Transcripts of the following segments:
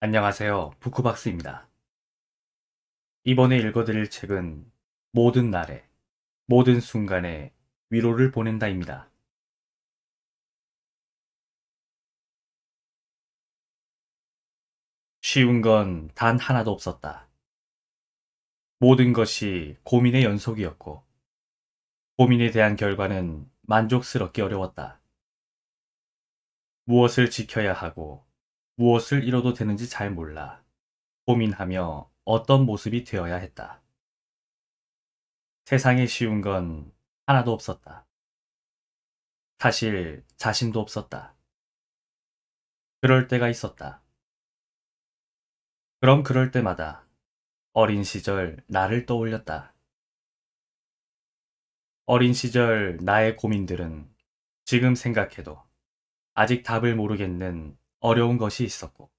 안녕하세요. 부쿠박스입니다. 이번에 읽어드릴 책은 모든 날에, 모든 순간에 위로를 보낸다입니다. 쉬운 건 단 하나도 없었다. 모든 것이 고민의 연속이었고, 고민에 대한 결과는 만족스럽게 어려웠다. 무엇을 지켜야 하고, 무엇을 잃어도 되는지 잘 몰라 고민하며 어떤 모습이 되어야 했다. 세상에 쉬운 건 하나도 없었다. 사실 자신도 없었다. 그럴 때가 있었다. 그럼 그럴 때마다 어린 시절 나를 떠올렸다. 어린 시절 나의 고민들은 지금 생각해도 아직 답을 모르겠는 어려운 것이 있었고,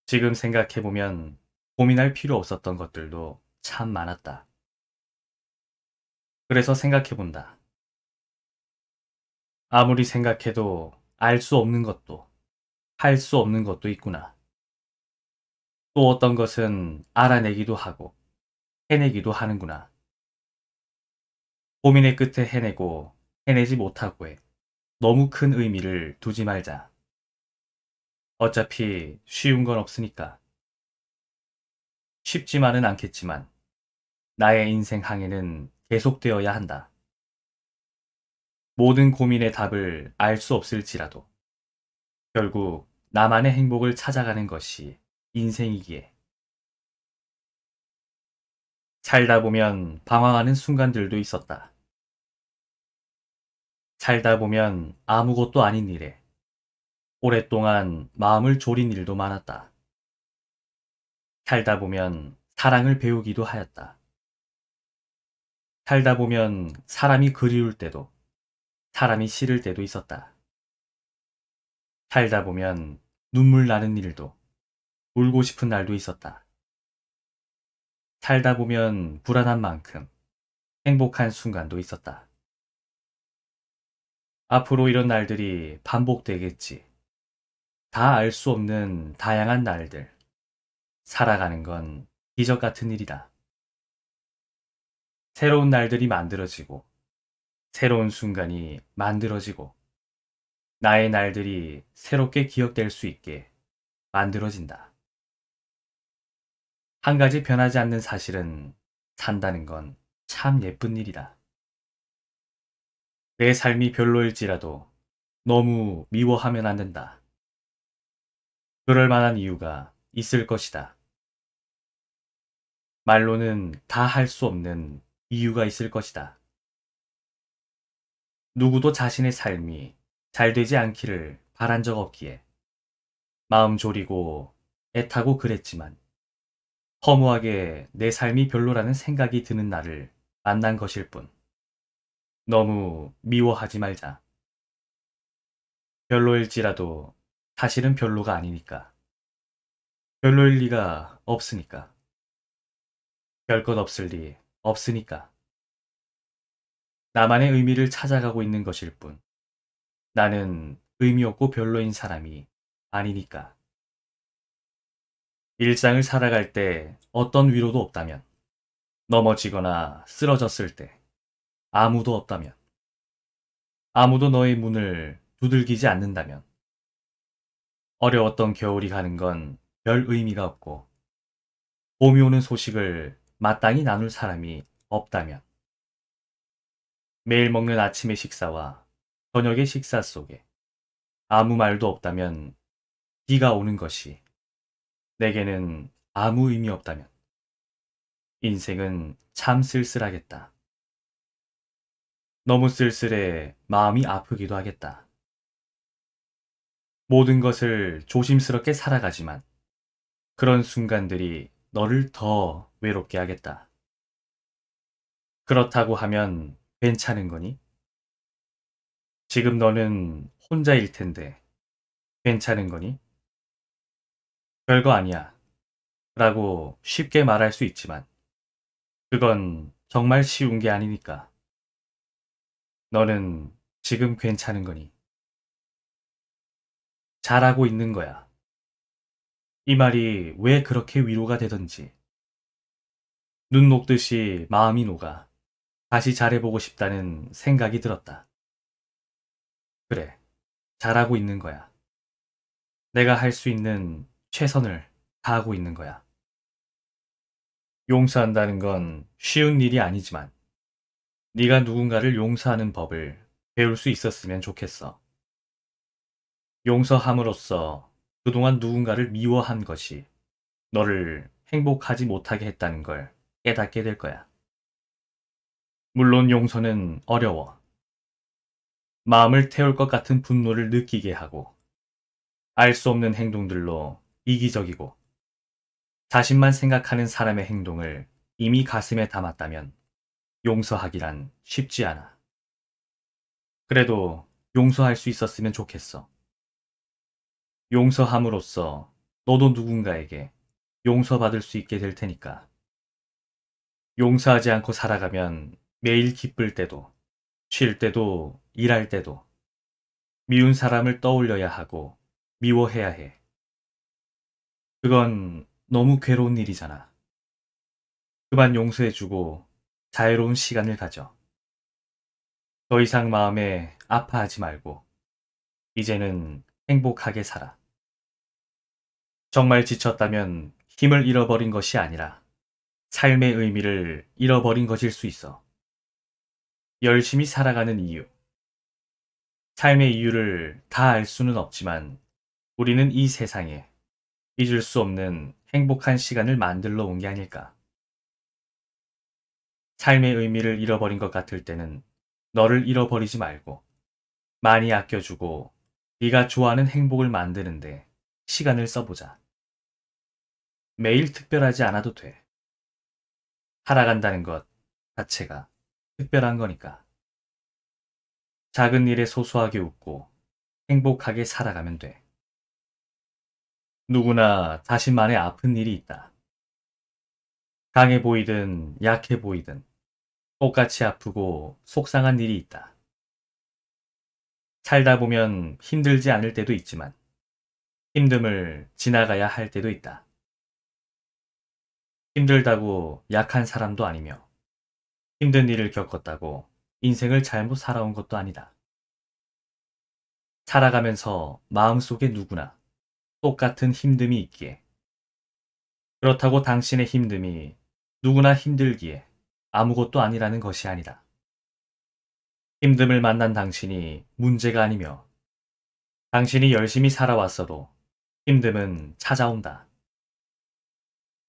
지금 생각해보면 고민할 필요 없었던 것들도 참 많았다. 그래서 생각해본다. 아무리 생각해도 알 수 없는 것도, 할 수 없는 것도 있구나. 또 어떤 것은 알아내기도 하고 해내기도 하는구나. 고민의 끝에 해내고 해내지 못하고 해. 너무 큰 의미를 두지 말자. 어차피 쉬운 건 없으니까. 쉽지만은 않겠지만 나의 인생 항해는 계속되어야 한다. 모든 고민의 답을 알 수 없을지라도 결국 나만의 행복을 찾아가는 것이 인생이기에. 살다 보면 방황하는 순간들도 있었다. 살다 보면 아무것도 아닌 일에 오랫동안 마음을 졸인 일도 많았다. 살다 보면 사랑을 배우기도 하였다. 살다 보면 사람이 그리울 때도 사람이 싫을 때도 있었다. 살다 보면 눈물 나는 일도 울고 싶은 날도 있었다. 살다 보면 불안한 만큼 행복한 순간도 있었다. 앞으로 이런 날들이 반복되겠지. 다 알 수 없는 다양한 날들. 살아가는 건 기적 같은 일이다. 새로운 날들이 만들어지고, 새로운 순간이 만들어지고, 나의 날들이 새롭게 기억될 수 있게 만들어진다. 한 가지 변하지 않는 사실은 산다는 건 참 예쁜 일이다. 내 삶이 별로일지라도 너무 미워하면 안 된다. 그럴 만한 이유가 있을 것이다. 말로는 다 할 수 없는 이유가 있을 것이다. 누구도 자신의 삶이 잘 되지 않기를 바란 적 없기에 마음 졸이고 애타고 그랬지만 허무하게 내 삶이 별로라는 생각이 드는 나를 만난 것일 뿐. 너무 미워하지 말자. 별로일지라도 사실은 별로가 아니니까. 별로일 리가 없으니까. 별 것 없을 리 없으니까. 나만의 의미를 찾아가고 있는 것일 뿐. 나는 의미 없고 별로인 사람이 아니니까. 일상을 살아갈 때 어떤 위로도 없다면, 넘어지거나 쓰러졌을 때 아무도 없다면, 아무도 너의 문을 두들기지 않는다면, 어려웠던 겨울이 가는 건 별 의미가 없고, 봄이 오는 소식을 마땅히 나눌 사람이 없다면, 매일 먹는 아침의 식사와 저녁의 식사 속에 아무 말도 없다면, 비가 오는 것이 내게는 아무 의미 없다면, 인생은 참 쓸쓸하겠다. 너무 쓸쓸해 마음이 아프기도 하겠다. 모든 것을 조심스럽게 살아가지만 그런 순간들이 너를 더 외롭게 하겠다. 그렇다고 하면 괜찮은 거니? 지금 너는 혼자일 텐데 괜찮은 거니? 별거 아니야. 라고 쉽게 말할 수 있지만 그건 정말 쉬운 게 아니니까. 너는 지금 괜찮은 거니? 잘하고 있는 거야. 이 말이 왜 그렇게 위로가 되던지. 눈 녹듯이 마음이 녹아 다시 잘해보고 싶다는 생각이 들었다. 그래, 잘하고 있는 거야. 내가 할 수 있는 최선을 다하고 있는 거야. 용서한다는 건 쉬운 일이 아니지만 네가 누군가를 용서하는 법을 배울 수 있었으면 좋겠어. 용서함으로써 그동안 누군가를 미워한 것이 너를 행복하지 못하게 했다는 걸 깨닫게 될 거야. 물론 용서는 어려워. 마음을 태울 것 같은 분노를 느끼게 하고 알 수 없는 행동들로 이기적이고 자신만 생각하는 사람의 행동을 이미 가슴에 담았다면 용서하기란 쉽지 않아. 그래도 용서할 수 있었으면 좋겠어. 용서함으로써 너도 누군가에게 용서받을 수 있게 될 테니까. 용서하지 않고 살아가면 매일 기쁠 때도, 쉴 때도, 일할 때도 미운 사람을 떠올려야 하고 미워해야 해. 그건 너무 괴로운 일이잖아. 그만 용서해주고 자유로운 시간을 가져. 더 이상 마음에 아파하지 말고 이제는 행복하게 살아. 정말 지쳤다면 힘을 잃어버린 것이 아니라 삶의 의미를 잃어버린 것일 수 있어. 열심히 살아가는 이유. 삶의 이유를 다 알 수는 없지만 우리는 이 세상에 잊을 수 없는 행복한 시간을 만들러 온 게 아닐까. 삶의 의미를 잃어버린 것 같을 때는 너를 잃어버리지 말고 많이 아껴주고 네가 좋아하는 행복을 만드는데 시간을 써보자. 매일 특별하지 않아도 돼. 살아간다는 것 자체가 특별한 거니까. 작은 일에 소소하게 웃고 행복하게 살아가면 돼. 누구나 자신만의 아픈 일이 있다. 강해 보이든 약해 보이든 똑같이 아프고 속상한 일이 있다. 살다 보면 힘들지 않을 때도 있지만 힘듦을 지나가야 할 때도 있다. 힘들다고 약한 사람도 아니며 힘든 일을 겪었다고 인생을 잘못 살아온 것도 아니다. 살아가면서 마음속에 누구나 똑같은 힘듦이 있기에 그렇다고 당신의 힘듦이 누구나 힘들기에 아무것도 아니라는 것이 아니다. 힘듦을 만난 당신이 문제가 아니며 당신이 열심히 살아왔어도 힘듦은 찾아온다.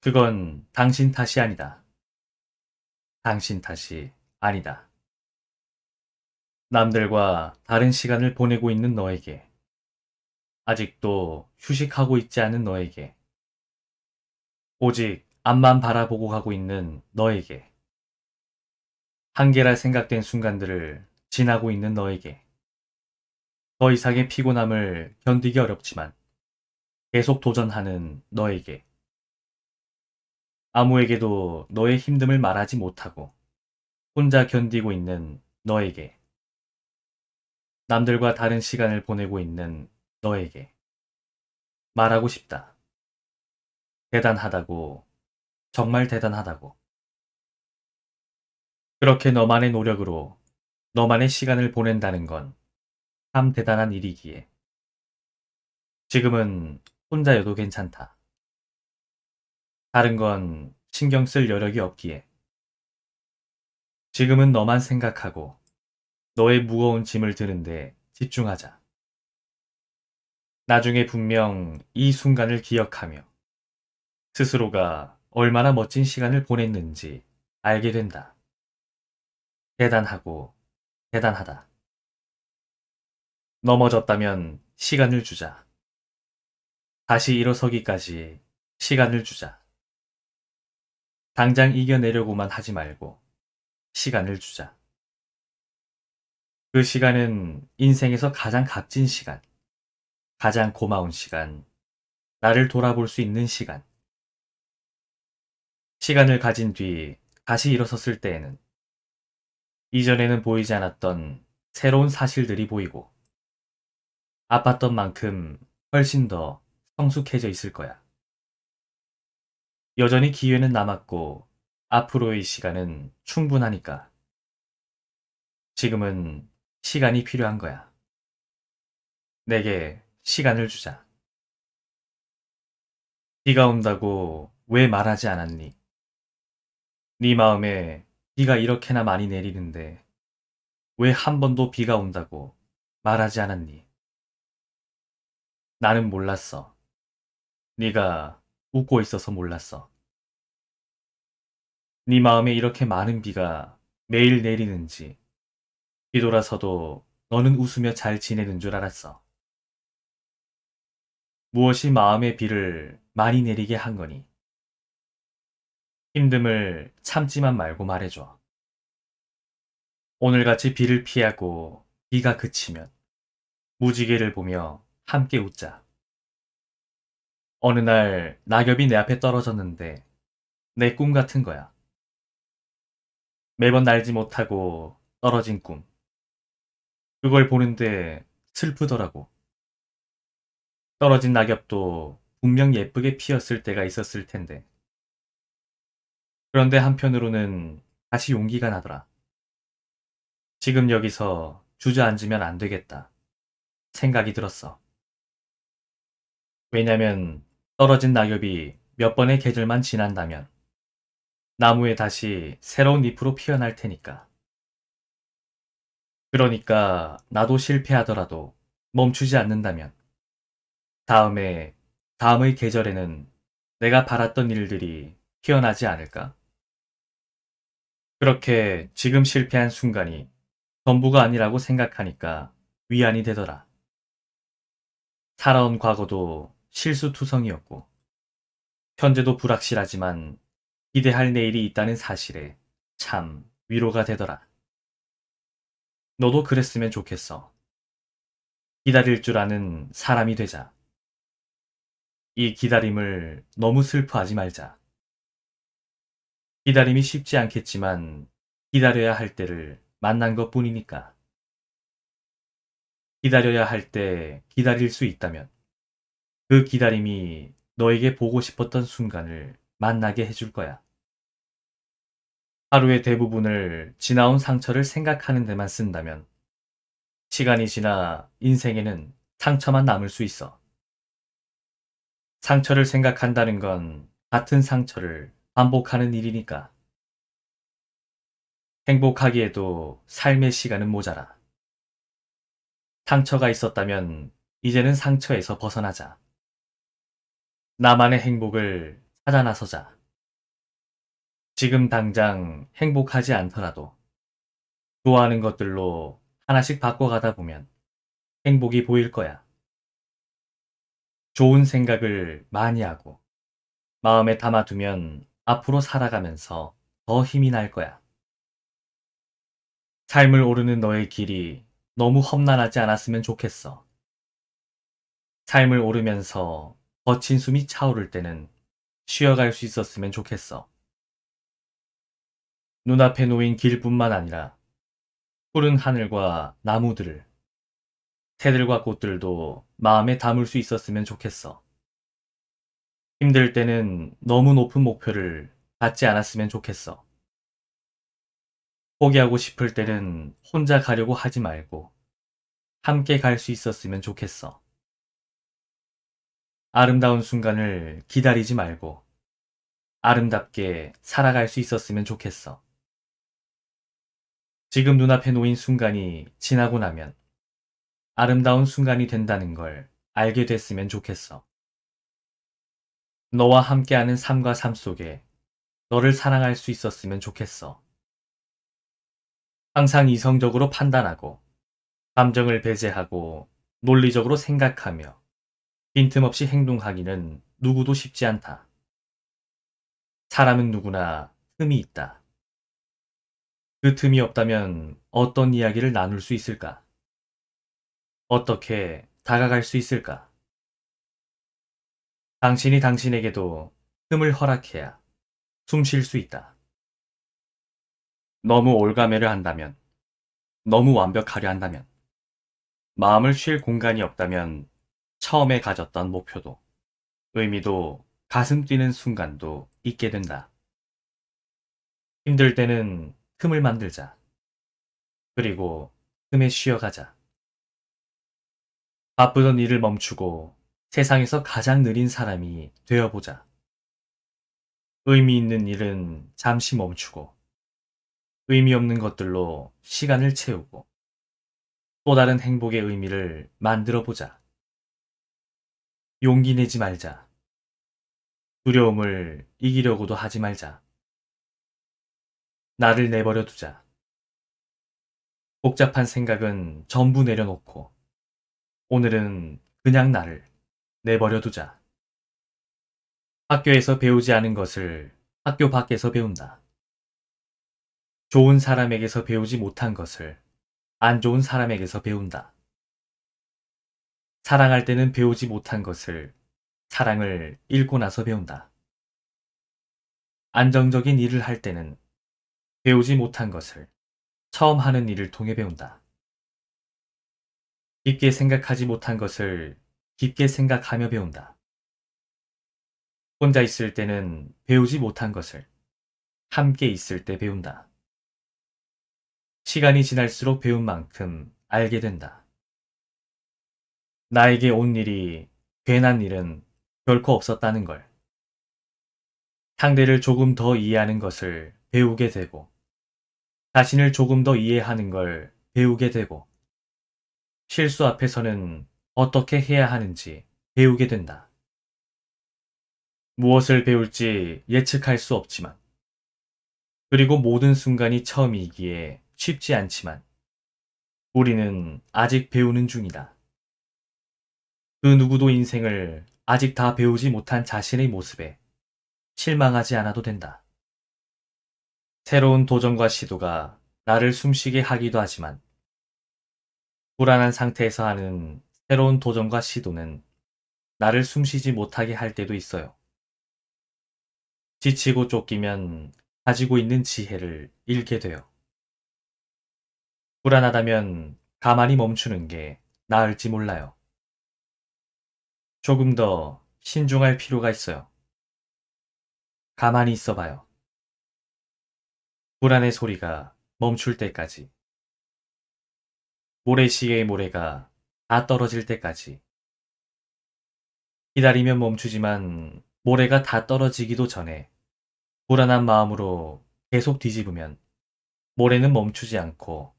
그건 당신 탓이 아니다. 당신 탓이 아니다. 남들과 다른 시간을 보내고 있는 너에게, 아직도 휴식하고 있지 않은 너에게, 오직 앞만 바라보고 가고 있는 너에게, 한계라 생각된 순간들을 지나고 있는 너에게, 더 이상의 피곤함을 견디기 어렵지만 계속 도전하는 너에게, 아무에게도 너의 힘듦을 말하지 못하고 혼자 견디고 있는 너에게, 남들과 다른 시간을 보내고 있는 너에게 말하고 싶다. 대단하다고, 정말 대단하다고. 그렇게 너만의 노력으로 너만의 시간을 보낸다는 건 참 대단한 일이기에 지금은 혼자여도 괜찮다. 다른 건 신경 쓸 여력이 없기에 지금은 너만 생각하고 너의 무거운 짐을 드는데 집중하자. 나중에 분명 이 순간을 기억하며 스스로가 얼마나 멋진 시간을 보냈는지 알게 된다. 대단하고 대단하다. 넘어졌다면 시간을 주자. 다시 일어서기까지 시간을 주자. 당장 이겨내려고만 하지 말고 시간을 주자. 그 시간은 인생에서 가장 값진 시간, 가장 고마운 시간, 나를 돌아볼 수 있는 시간. 시간을 가진 뒤 다시 일어섰을 때에는 이전에는 보이지 않았던 새로운 사실들이 보이고 아팠던 만큼 훨씬 더 성숙해져 있을 거야. 여전히 기회는 남았고 앞으로의 시간은 충분하니까 지금은 시간이 필요한 거야. 내게 시간을 주자. 비가 온다고 왜 말하지 않았니? 네 마음에 비가 이렇게나 많이 내리는데 왜 한 번도 비가 온다고 말하지 않았니? 나는 몰랐어. 네가 웃고 있어서 몰랐어. 네 마음에 이렇게 많은 비가 매일 내리는지 뒤돌아서도 너는 웃으며 잘 지내는 줄 알았어. 무엇이 마음의 비를 많이 내리게 한 거니? 힘듦을 참지만 말고 말해줘. 오늘같이 비를 피하고 비가 그치면 무지개를 보며 함께 웃자. 어느 날 낙엽이 내 앞에 떨어졌는데 내 꿈 같은 거야. 매번 날지 못하고 떨어진 꿈. 그걸 보는데 슬프더라고. 떨어진 낙엽도 분명 예쁘게 피었을 때가 있었을 텐데. 그런데 한편으로는 다시 용기가 나더라. 지금 여기서 주저앉으면 안 되겠다. 생각이 들었어. 왜냐면 떨어진 낙엽이 몇 번의 계절만 지난다면 나무에 다시 새로운 잎으로 피어날 테니까. 그러니까 나도 실패하더라도 멈추지 않는다면 다음에, 다음의 계절에는 내가 바랐던 일들이 피어나지 않을까? 그렇게 지금 실패한 순간이 전부가 아니라고 생각하니까 위안이 되더라. 살아온 과거도 실수투성이었고, 현재도 불확실하지만 기대할 내일이 있다는 사실에 참 위로가 되더라. 너도 그랬으면 좋겠어. 기다릴 줄 아는 사람이 되자. 이 기다림을 너무 슬퍼하지 말자. 기다림이 쉽지 않겠지만 기다려야 할 때를 만난 것 뿐이니까. 기다려야 할 때 기다릴 수 있다면 그 기다림이 너에게 보고 싶었던 순간을 만나게 해줄 거야. 하루의 대부분을 지나온 상처를 생각하는 데만 쓴다면 시간이 지나 인생에는 상처만 남을 수 있어. 상처를 생각한다는 건 같은 상처를 반복하는 일이니까. 행복하기에도 삶의 시간은 모자라. 상처가 있었다면 이제는 상처에서 벗어나자. 나만의 행복을 찾아 나서자. 지금 당장 행복하지 않더라도 좋아하는 것들로 하나씩 바꿔가다 보면 행복이 보일 거야. 좋은 생각을 많이 하고 마음에 담아두면 앞으로 살아가면서 더 힘이 날 거야. 삶을 오르는 너의 길이 너무 험난하지 않았으면 좋겠어. 삶을 오르면서 거친 숨이 차오를 때는 쉬어갈 수 있었으면 좋겠어. 눈앞에 놓인 길뿐만 아니라 푸른 하늘과 나무들을, 새들과 꽃들도 마음에 담을 수 있었으면 좋겠어. 힘들 때는 너무 높은 목표를 갖지 않았으면 좋겠어. 포기하고 싶을 때는 혼자 가려고 하지 말고 함께 갈 수 있었으면 좋겠어. 아름다운 순간을 기다리지 말고 아름답게 살아갈 수 있었으면 좋겠어. 지금 눈앞에 놓인 순간이 지나고 나면 아름다운 순간이 된다는 걸 알게 됐으면 좋겠어. 너와 함께하는 삶과 삶 속에 너를 사랑할 수 있었으면 좋겠어. 항상 이성적으로 판단하고 감정을 배제하고 논리적으로 생각하며 빈틈없이 행동하기는 누구도 쉽지 않다. 사람은 누구나 틈이 있다. 그 틈이 없다면 어떤 이야기를 나눌 수 있을까? 어떻게 다가갈 수 있을까? 당신이 당신에게도 틈을 허락해야 숨 쉴 수 있다. 너무 올가매를 한다면, 너무 완벽하려 한다면, 마음을 쉴 공간이 없다면 처음에 가졌던 목표도, 의미도, 가슴 뛰는 순간도 있게 된다. 힘들 때는 틈을 만들자. 그리고 틈에 쉬어가자. 바쁘던 일을 멈추고 세상에서 가장 느린 사람이 되어보자. 의미 있는 일은 잠시 멈추고 의미 없는 것들로 시간을 채우고 또 다른 행복의 의미를 만들어 보자. 용기 내지 말자. 두려움을 이기려고도 하지 말자. 나를 내버려 두자. 복잡한 생각은 전부 내려놓고 오늘은 그냥 나를 내버려 두자. 학교에서 배우지 않은 것을 학교 밖에서 배운다. 좋은 사람에게서 배우지 못한 것을 안 좋은 사람에게서 배운다. 사랑할 때는 배우지 못한 것을 사랑을 잃고 나서 배운다. 안정적인 일을 할 때는 배우지 못한 것을 처음 하는 일을 통해 배운다. 깊게 생각하지 못한 것을 깊게 생각하며 배운다. 혼자 있을 때는 배우지 못한 것을 함께 있을 때 배운다. 시간이 지날수록 배운 만큼 알게 된다. 나에게 온 일이 괜한 일은 결코 없었다는 걸. 상대를 조금 더 이해하는 것을 배우게 되고, 자신을 조금 더 이해하는 걸 배우게 되고, 실수 앞에서는 어떻게 해야 하는지 배우게 된다. 무엇을 배울지 예측할 수 없지만, 그리고 모든 순간이 처음이기에 쉽지 않지만, 우리는 아직 배우는 중이다. 그 누구도 인생을 아직 다 배우지 못한 자신의 모습에 실망하지 않아도 된다. 새로운 도전과 시도가 나를 숨쉬게 하기도 하지만, 불안한 상태에서 하는 새로운 도전과 시도는 나를 숨쉬지 못하게 할 때도 있어요. 지치고 쫓기면 가지고 있는 지혜를 잃게 돼요. 불안하다면 가만히 멈추는 게 나을지 몰라요. 조금 더 신중할 필요가 있어요. 가만히 있어봐요. 불안의 소리가 멈출 때까지. 모래시계의 모래가 다 떨어질 때까지. 기다리면 멈추지만 모래가 다 떨어지기도 전에 불안한 마음으로 계속 뒤집으면 모래는 멈추지 않고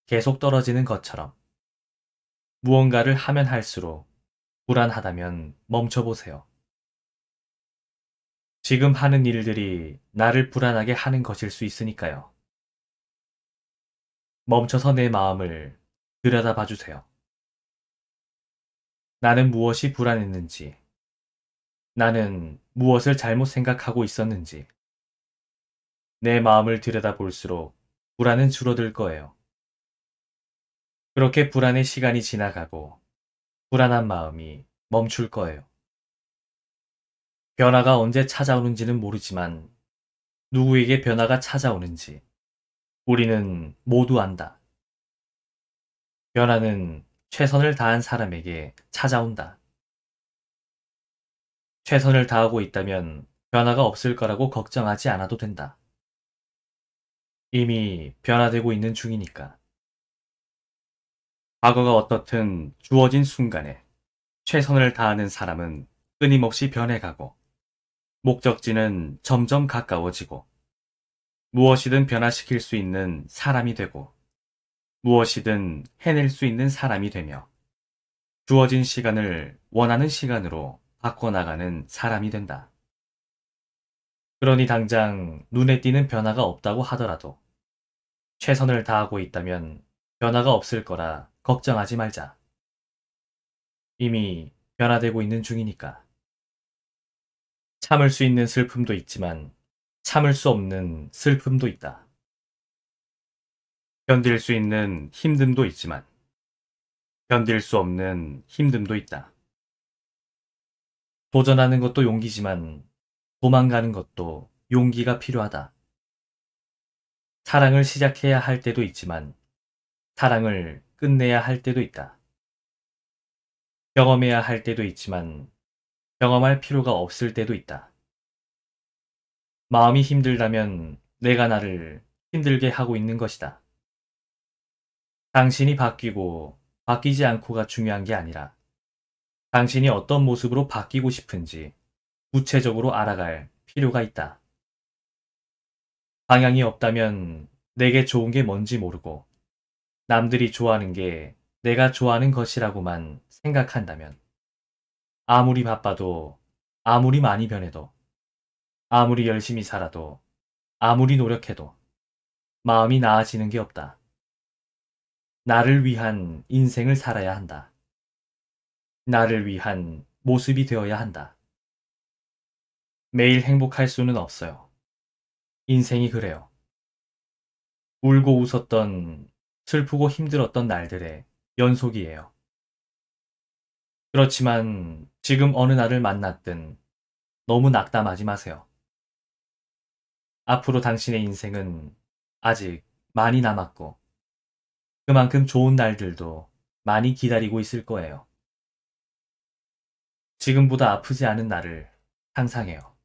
계속 떨어지는 것처럼 무언가를 하면 할수록 불안하다면 멈춰보세요. 지금 하는 일들이 나를 불안하게 하는 것일 수 있으니까요. 멈춰서 내 마음을 들여다봐 주세요. 나는 무엇이 불안했는지, 나는 무엇을 잘못 생각하고 있었는지, 내 마음을 들여다볼수록 불안은 줄어들 거예요. 그렇게 불안의 시간이 지나가고 불안한 마음이 멈출 거예요. 변화가 언제 찾아오는지는 모르지만 누구에게 변화가 찾아오는지 우리는 모두 안다. 변화는 최선을 다한 사람에게 찾아온다. 최선을 다하고 있다면 변화가 없을 거라고 걱정하지 않아도 된다. 이미 변화되고 있는 중이니까. 과거가 어떻든 주어진 순간에 최선을 다하는 사람은 끊임없이 변해가고 목적지는 점점 가까워지고 무엇이든 변화시킬 수 있는 사람이 되고 무엇이든 해낼 수 있는 사람이 되며 주어진 시간을 원하는 시간으로 바꿔나가는 사람이 된다. 그러니 당장 눈에 띄는 변화가 없다고 하더라도 최선을 다하고 있다면 변화가 없을 거라 걱정하지 말자. 이미 변화되고 있는 중이니까. 참을 수 있는 슬픔도 있지만 참을 수 없는 슬픔도 있다. 견딜 수 있는 힘듦도 있지만 견딜 수 없는 힘듦도 있다. 도전하는 것도 용기지만 도망가는 것도 용기가 필요하다. 사랑을 시작해야 할 때도 있지만 사랑을 끝내야 할 때도 있다. 경험해야 할 때도 있지만 경험할 필요가 없을 때도 있다. 마음이 힘들다면 내가 나를 힘들게 하고 있는 것이다. 당신이 바뀌고 바뀌지 않고가 중요한 게 아니라 당신이 어떤 모습으로 바뀌고 싶은지 구체적으로 알아갈 필요가 있다. 방향이 없다면 내게 좋은 게 뭔지 모르고 남들이 좋아하는 게 내가 좋아하는 것이라고만 생각한다면 아무리 바빠도 아무리 많이 변해도 아무리 열심히 살아도 아무리 노력해도 마음이 나아지는 게 없다. 나를 위한 인생을 살아야 한다. 나를 위한 모습이 되어야 한다. 매일 행복할 수는 없어요. 인생이 그래요. 울고 웃었던 슬프고 힘들었던 날들의 연속이에요. 그렇지만 지금 어느 날을 만났든 너무 낙담하지 마세요. 앞으로 당신의 인생은 아직 많이 남았고 그만큼 좋은 날들도 많이 기다리고 있을 거예요. 지금보다 아프지 않은 날을 상상해요.